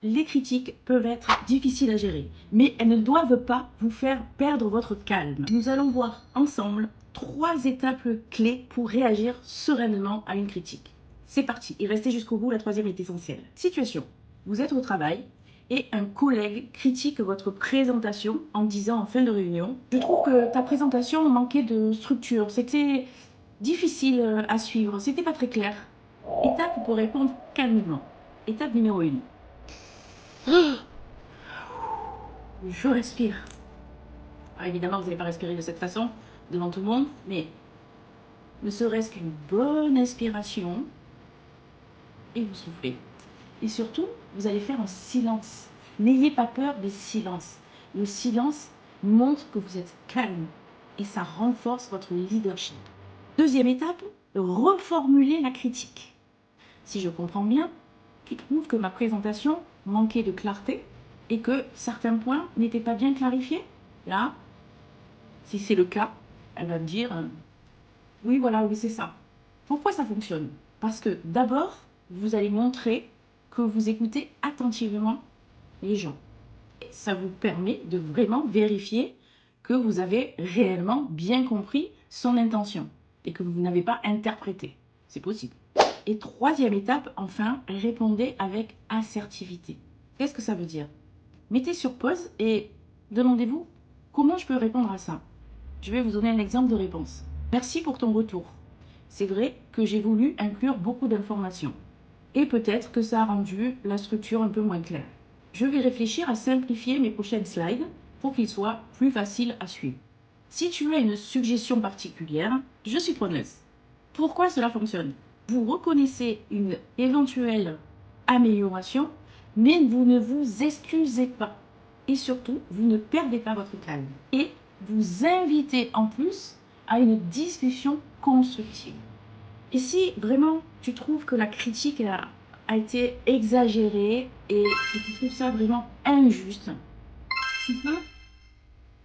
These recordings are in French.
Les critiques peuvent être difficiles à gérer, mais elles ne doivent pas vous faire perdre votre calme. Nous allons voir ensemble 3 étapes clés pour réagir sereinement à une critique. C'est parti, et restez jusqu'au bout, la 3e est essentielle. Situation, vous êtes au travail et un collègue critique votre présentation en disant en fin de réunion « Je trouve que ta présentation manquait de structure, c'était difficile à suivre, c'était pas très clair. » Étape pour répondre calmement. Étape numéro 1. Je respire. Alors évidemment, vous n'allez pas respirer de cette façon devant tout le monde, mais ne serait-ce qu'une bonne inspiration et vous soufflez. Et surtout, vous allez faire en silence. N'ayez pas peur des silences. Le silence montre que vous êtes calme et ça renforce votre leadership. 2e étape, reformuler la critique. Si je comprends bien, tu trouves que ma présentation manquait de clarté et que certains points n'étaient pas bien clarifiés. Là, si c'est le cas, elle va me dire oui, voilà, oui, c'est ça. Pourquoi ça fonctionne? Parce que d'abord, vous allez montrer que vous écoutez attentivement les gens. Et ça vous permet de vraiment vérifier que vous avez réellement bien compris son intention et que vous n'avez pas interprété. C'est possible. Et 3e étape, enfin, répondez avec assertivité. Qu'est-ce que ça veut dire? Mettez sur pause et demandez-vous comment je peux répondre à ça. Je vais vous donner un exemple de réponse. Merci pour ton retour. C'est vrai que j'ai voulu inclure beaucoup d'informations. Et peut-être que ça a rendu la structure un peu moins claire. Je vais réfléchir à simplifier mes prochaines slides pour qu'ils soient plus faciles à suivre. Si tu as une suggestion particulière, je suis preneuse. Pourquoi cela fonctionne? Vous reconnaissez une éventuelle amélioration, mais vous ne vous excusez pas. Et surtout, vous ne perdez pas votre calme. Et vous invitez en plus à une discussion constructive. Et si vraiment tu trouves que la critique a été exagérée et que tu trouves ça vraiment injuste, tu peux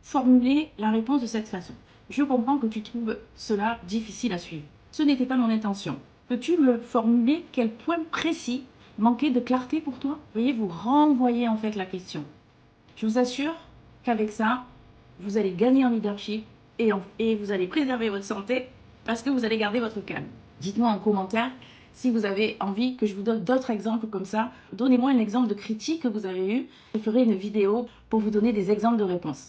formuler la réponse de cette façon. Je comprends que tu trouves cela difficile à suivre. Ce n'était pas mon intention. Peux-tu me formuler quel point précis manquait de clarté pour toi? Veuillez vous renvoyer en fait la question. Je vous assure qu'avec ça, vous allez gagner en leadership et vous allez préserver votre santé parce que vous allez garder votre calme. Dites-moi en commentaire si vous avez envie que je vous donne d'autres exemples comme ça. Donnez-moi un exemple de critique que vous avez eu. Je ferai une vidéo pour vous donner des exemples de réponses.